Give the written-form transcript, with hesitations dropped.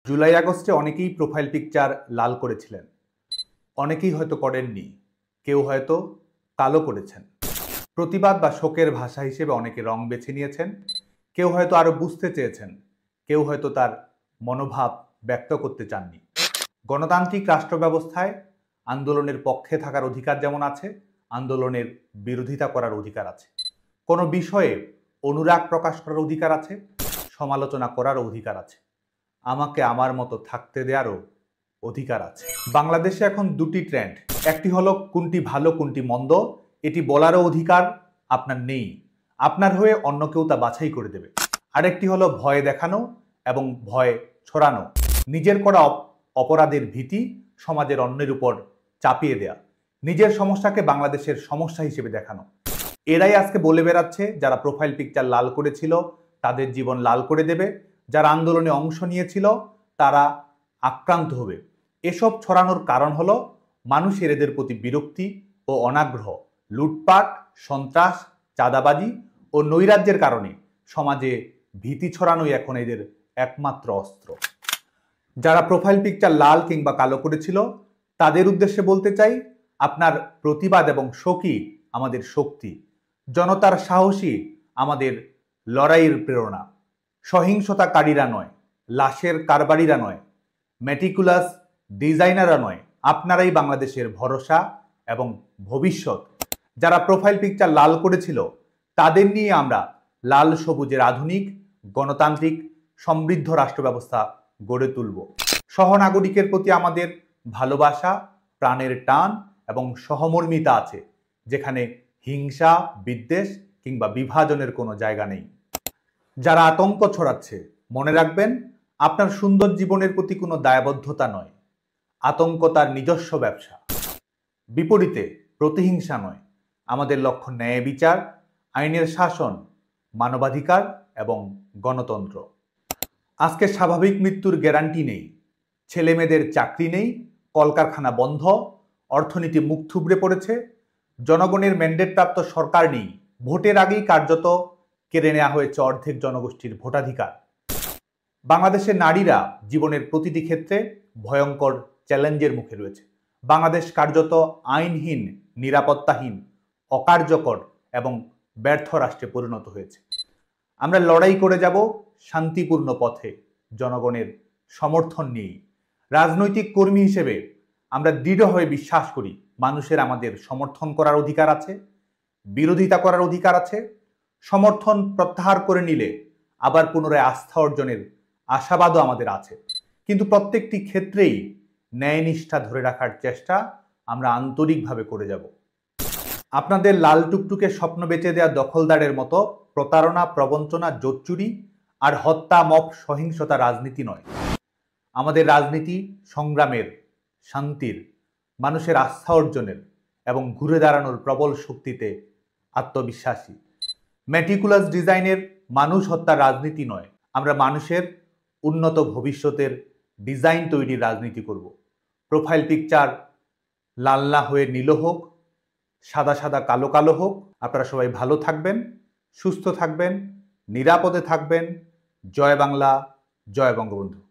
জুলাই আগস্টে অনেকেই profile picture লাল করেছিলেন, অনেকেই হয়তো করেননি, কেউ হয়তো কালো করেছেন। প্রতিবাদ বা শোকের ভাষা হিসেবে অনেকে রং বেছে নিয়েছেন, কেউ হয়তো আরো বুঝতে চেয়েছেন, কেউ হয়তো তার মনোভাব ব্যক্ত করতে চাননি। গণতান্ত্রিক রাষ্ট্র ব্যবস্থায় আন্দোলনের পক্ষে থাকার অধিকার যেমন আছে, আন্দোলনের বিরোধিতা করার অধিকার আছে। কোনো বিষয়ে অনুরাগ প্রকাশ করার অধিকার আছে, সমালোচনা করার অধিকার আছে। আমাকে আমার মতো থাকতে দেওয়ারও অধিকার আছে। বাংলাদেশে এখন দুটি ট্রেন্ড, একটি হলো কোনটি ভালো কোনটি মন্দ, এটি বলারও অধিকার আপনার নেই, আপনার হয়ে অন্য কেউ তা বাছাই করে দেবে। আরেকটি হলো ভয় দেখানো এবং ভয় ছড়ানো, নিজের করা অপরাধের ভীতি সমাজের অন্যের উপর চাপিয়ে দেয়া, নিজের সমস্যাকে বাংলাদেশের সমস্যা হিসেবে দেখানো। এরাই আজকে বলে বেড়াচ্ছে যারা প্রোফাইল পিকচার লাল করেছিল তাদের জীবন লাল করে দেবে, যারা আন্দোলনে অংশ নিয়েছিল তারা আক্রান্ত হবে। এসব ছড়ানোর কারণ হলো মানুষের এদের প্রতি বিরক্তি ও অনাগ্রহ। লুটপাট, সন্ত্রাস, চাঁদাবাজি ও নৈরাজ্যের কারণে সমাজে ভীতি ছড়ানোই এখন এদের একমাত্র অস্ত্র। যারা প্রোফাইল পিকচার লাল কিংবা কালো করেছিল তাদের উদ্দেশ্যে বলতে চাই, আপনার প্রতিবাদ এবং শোকই আমাদের শক্তি, জনতার সাহসী আমাদের লড়াইয়ের প্রেরণা। সহিংসতাকারীরা নয়, লাশের কারবারিরা নয়, মেটিকুলাস ডিজাইনাররা নয়, আপনারাই বাংলাদেশের ভরসা এবং ভবিষ্যৎ। যারা প্রোফাইল পিকচার লাল করেছিল তাদের নিয়ে আমরা লাল সবুজের আধুনিক গণতান্ত্রিক সমৃদ্ধ রাষ্ট্র ব্যবস্থা গড়ে তুলব। সহনাগরিকের প্রতি আমাদের ভালোবাসা, প্রাণের টান এবং সহমর্মিতা আছে, যেখানে হিংসা, বিদ্বেষ কিংবা বিভাজনের কোনো জায়গা নেই। যারা আতঙ্ক ছড়াচ্ছে, মনে রাখবেন আপনার সুন্দর জীবনের প্রতি কোনো দায়বদ্ধতা নয়, আতঙ্ক তার নিজস্ব ব্যবসা। বিপরীতে প্রতিহিংসা নয়, আমাদের লক্ষ্য ন্যায় বিচার, আইনের শাসন, মানবাধিকার এবং গণতন্ত্র। আজকে স্বাভাবিক মৃত্যুর গ্যারান্টি নেই, ছেলেমেয়েদের চাকরি নেই, কলকারখানা বন্ধ, অর্থনীতি মুখ থুবড়ে পড়েছে, জনগণের ম্যান্ডেট প্রাপ্ত সরকার নেই, ভোটের আগেই কার্যত কেড়ে নেওয়া হয়েছে অর্ধেক জনগোষ্ঠীর ভোটাধিকার। বাংলাদেশের নারীরা জীবনের প্রতিটি ক্ষেত্রে ভয়ঙ্কর চ্যালেঞ্জের মুখে রয়েছে। বাংলাদেশ কার্যত আইনহীন, নিরাপত্তাহীন, অকার্যকর এবং ব্যর্থ রাষ্ট্রে পরিণত হয়েছে। আমরা লড়াই করে যাব শান্তিপূর্ণ পথে, জনগণের সমর্থন নিয়েই। রাজনৈতিক কর্মী হিসেবে আমরা দৃঢ়ভাবে বিশ্বাস করি মানুষের আমাদের সমর্থন করার অধিকার আছে, বিরোধিতা করার অধিকার আছে। সমর্থন প্রত্যাহার করে নিলে আবার পুনরায় আস্থা অর্জনের আশাবাদও আমাদের আছে, কিন্তু প্রত্যেকটি ক্ষেত্রেই ন্যায়নিষ্ঠা ধরে রাখার চেষ্টা আমরা আন্তরিকভাবে করে যাব। আপনাদের লাল টুকটুকে স্বপ্ন বেচে দেওয়া দখলদারের মতো প্রতারণা, প্রবঞ্চনা, জোচ্চুরি আর হত্যা, মব, সহিংসতা রাজনীতি নয়। আমাদের রাজনীতি সংগ্রামের, শান্তির, মানুষের আস্থা অর্জনের এবং ঘুরে দাঁড়ানোর প্রবল শক্তিতে আত্মবিশ্বাসী। মেটিকুলাস ডিজাইনের মানুষ হত্যার রাজনীতি নয়, আমরা মানুষের উন্নত ভবিষ্যতের ডিজাইন তৈরির রাজনীতি করব। প্রোফাইল পিকচার লাল না হয়ে নীল হোক, সাদা সাদা কালো কালো হোক। আপনারা সবাই ভালো থাকবেন, সুস্থ থাকবেন, নিরাপদে থাকবেন। জয় বাংলা, জয় বঙ্গবন্ধু।